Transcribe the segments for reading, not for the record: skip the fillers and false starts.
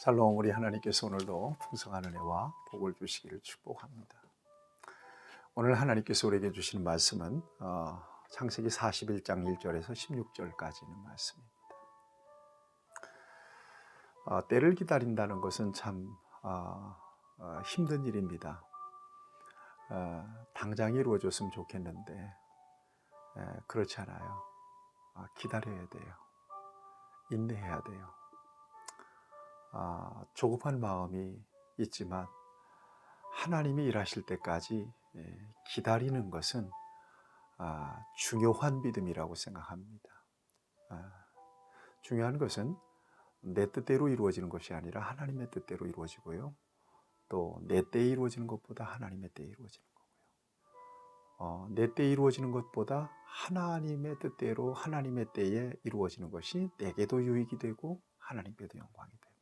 샬롬. 우리 하나님께서 오늘도 풍성한 은혜와 복을 주시기를 축복합니다. 오늘 하나님께서 우리에게 주시는 말씀은 창세기 41장 1절에서 16절까지 있는 말씀입니다. 때를 기다린다는 것은 참 힘든 일입니다. 당장 이루어졌으면 좋겠는데 그렇지 않아요. 기다려야 돼요. 인내해야 돼요. 조급한 마음이 있지만 하나님이 일하실 때까지 기다리는 것은 중요한 믿음이라고 생각합니다. 중요한 것은 내 뜻대로 이루어지는 것이 아니라 하나님의 뜻대로 이루어지고요. 또 내 때에 이루어지는 것보다 하나님의 때에 이루어지는 거고요. 내 때에 이루어지는 것보다 하나님의 뜻대로 하나님의 때에 이루어지는 것이 내게도 유익이 되고 하나님께도 영광이 됩니다.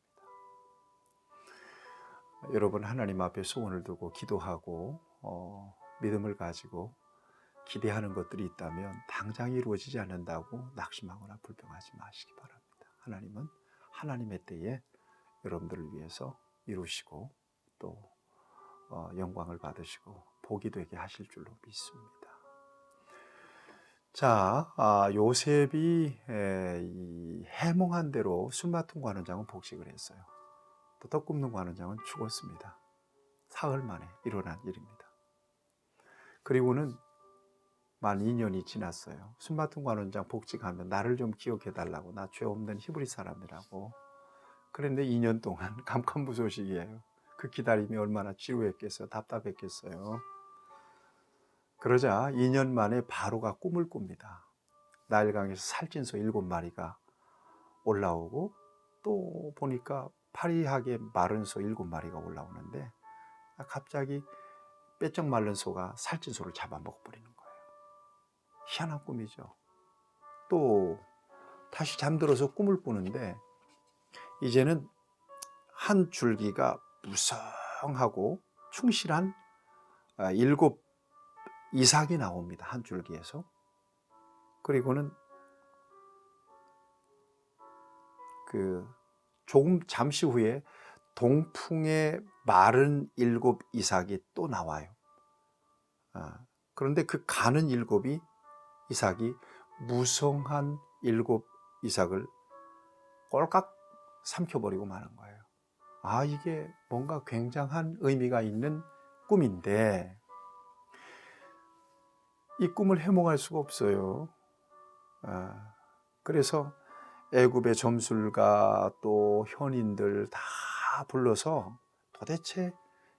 여러분, 하나님 앞에 소원을 두고 기도하고 믿음을 가지고 기대하는 것들이 있다면 당장 이루어지지 않는다고 낙심하거나 불평하지 마시기 바랍니다. 하나님은 하나님의 때에 여러분들을 위해서 이루시고 또 영광을 받으시고 복이 되게 하실 줄로 믿습니다. 자, 요셉이 해몽한 대로 술 맡은 관원장은 복직을 했어요. 또 떡 굽는 관원장은 죽었습니다. 사흘 만에 일어난 일입니다. 그리고는 만 2년이 지났어요. 술 맡은 관원장 복직하면 나를 좀 기억해달라고, 나 죄 없는 히브리 사람이라고. 그런데 2년 동안 감감무소식이에요. 그 기다림이 얼마나 지루했겠어요. 답답했겠어요. 그러자 2년 만에 바로가 꿈을 꿉니다. 나일강에서 살찐소 7마리가 올라오고 또 보니까 파리하게 마른 소 7마리가 올라오는데 갑자기 빼쩍 마른 소가 살찐 소를 잡아먹어버리는 거예요. 희한한 꿈이죠. 또 다시 잠들어서 꿈을 꾸는데 이제는 한 줄기가 무성하고 충실한 7 이삭이 나옵니다. 한 줄기에서. 그리고는 조금 잠시 후에 동풍에 마른 7 이삭이 또 나와요. 그런데 그 가는 7 이삭이 무성한 7 이삭을 꼴깍 삼켜버리고 마는 거예요. 이게 뭔가 굉장한 의미가 있는 꿈인데 이 꿈을 해몽할 수가 없어요. 그래서 애굽의 점술가 또 현인들 다 불러서 도대체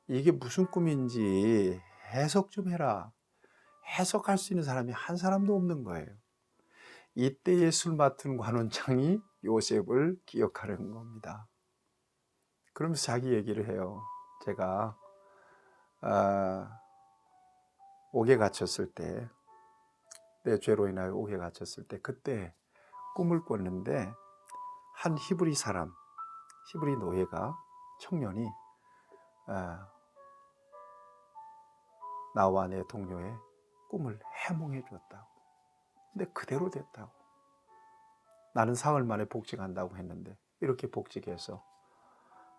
이게 무슨 꿈인지 해석 좀 해라. 해석할 수 있는 사람이 한 사람도 없는 거예요. 이때에 술 맡은 관원장이 요셉을 기억하는 겁니다. 그러면서 자기 얘기를 해요. 제가 옥에 갇혔을 때, 내 죄로 인하여 옥에 갇혔을 때 그때 꿈을 꿨는데 한 히브리 사람, 히브리 노예가, 청년이 나와 내 동료의 꿈을 해몽해 줬다고. 근데 그대로 됐다고. 나는 사흘 만에 복직한다고 했는데 이렇게 복직해서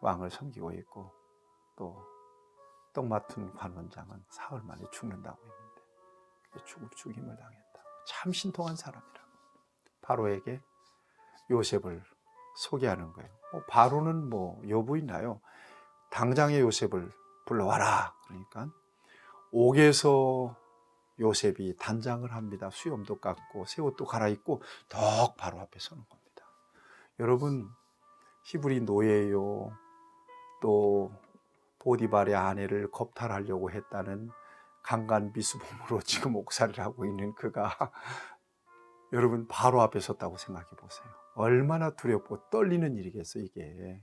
왕을 섬기고 있고 또 떡 맡은 관원장은 사흘 만에 죽는다고 했는데 죽임을 당했다고. 참 신통한 사람이라고. 바로에게 요셉을 소개하는 거예요. 바로는 여부 있나요? 당장에 요셉을 불러와라. 그러니까 옥에서 요셉이 단장을 합니다. 수염도 깎고 새 옷도 갈아입고 덕 바로 앞에 서는 겁니다. 여러분, 히브리 노예요. 또 보디발의 아내를 겁탈하려고 했다는 강간 미수범으로 지금 옥살이를 하고 있는 그가 여러분 바로 앞에 섰다고 생각해 보세요. 얼마나 두렵고 떨리는 일이겠어요, 이게.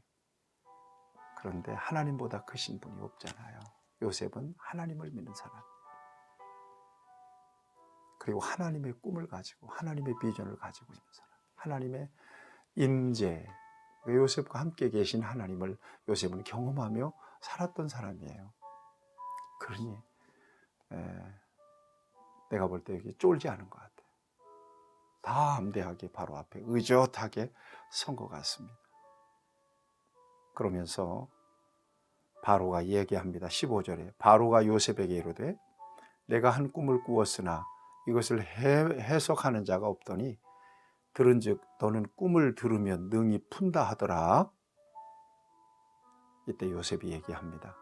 그런데 하나님보다 크신 분이 없잖아요. 요셉은 하나님을 믿는 사람. 그리고 하나님의 꿈을 가지고 하나님의 비전을 가지고 있는 사람. 하나님의 임재, 요셉과 함께 계신 하나님을 요셉은 경험하며 살았던 사람이에요. 그러니 내가 볼 때 여기 쫄지 않은 것 같아요. 담대하게 바로 앞에 의젓하게 선 것 같습니다. 그러면서 바로가 얘기합니다. 15절에 바로가 요셉에게 이르되 내가 한 꿈을 꾸었으나 이것을 해석하는 자가 없더니 들은즉 너는 꿈을 들으면 능히 푼다 하더라. 이때 요셉이 얘기합니다.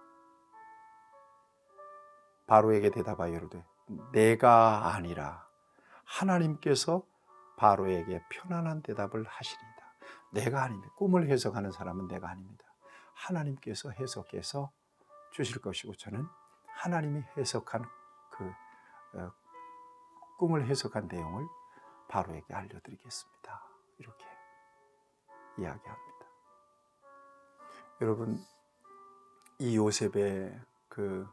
바로에게 대답하여 이르되 내가 아니라 하나님께서 바로에게 편안한 대답을 하시리이다. 내가 아닙니다. 꿈을 해석하는 사람은 내가 아닙니다. 하나님께서 해석해서 주실 것이고 저는 하나님이 해석한 그 꿈을 해석한 내용을 바로에게 알려드리겠습니다. 이렇게 이야기합니다. 여러분, 이 요셉의 그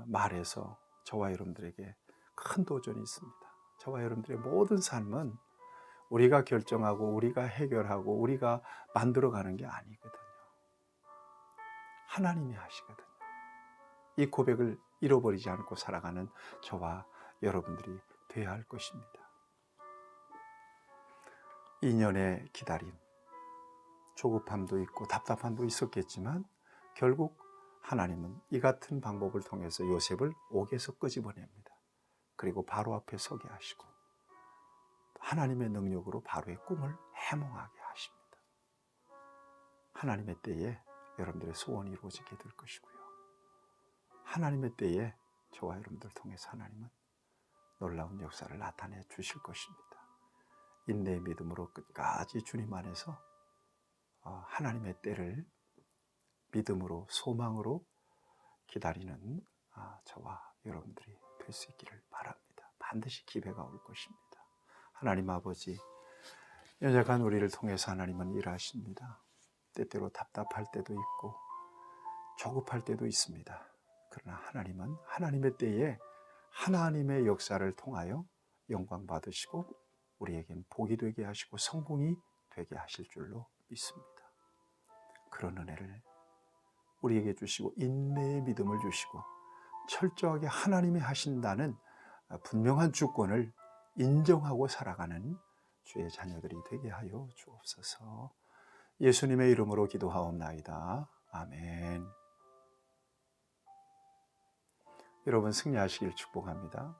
말에서 저와 여러분들에게 큰 도전이 있습니다. 저와 여러분들의 모든 삶은 우리가 결정하고 우리가 해결하고 우리가 만들어가는 게 아니거든요. 하나님이 하시거든요. 이 고백을 잃어버리지 않고 살아가는 저와 여러분들이 되어야 할 것입니다. 2년의 기다림, 조급함도 있고 답답함도 있었겠지만 결국 하나님은 이 같은 방법을 통해서 요셉을 옥에서 끄집어냅니다. 그리고 바로 앞에 서게 하시고 하나님의 능력으로 바로의 꿈을 해몽하게 하십니다. 하나님의 때에 여러분들의 소원이 이루어지게 될 것이고요. 하나님의 때에 저와 여러분들 통해서 하나님은 놀라운 역사를 나타내 주실 것입니다. 인내의 믿음으로 끝까지 주님 안에서 하나님의 때를 믿음으로 소망으로 기다리는 저와 여러분들이 될 수 있기를 바랍니다. 반드시 기회가 올 것입니다. 하나님 아버지, 연약한 우리를 통해서 하나님은 일하십니다. 때때로 답답할 때도 있고 조급할 때도 있습니다. 그러나 하나님은 하나님의 때에 하나님의 역사를 통하여 영광 받으시고 우리에겐 복이 되게 하시고 성공이 되게 하실 줄로 믿습니다. 그런 은혜를 우리에게 주시고 인내의 믿음을 주시고 철저하게 하나님이 하신다는 분명한 주권을 인정하고 살아가는 주의 자녀들이 되게 하여 주옵소서. 예수님의 이름으로 기도하옵나이다. 아멘. 여러분 승리하시길 축복합니다.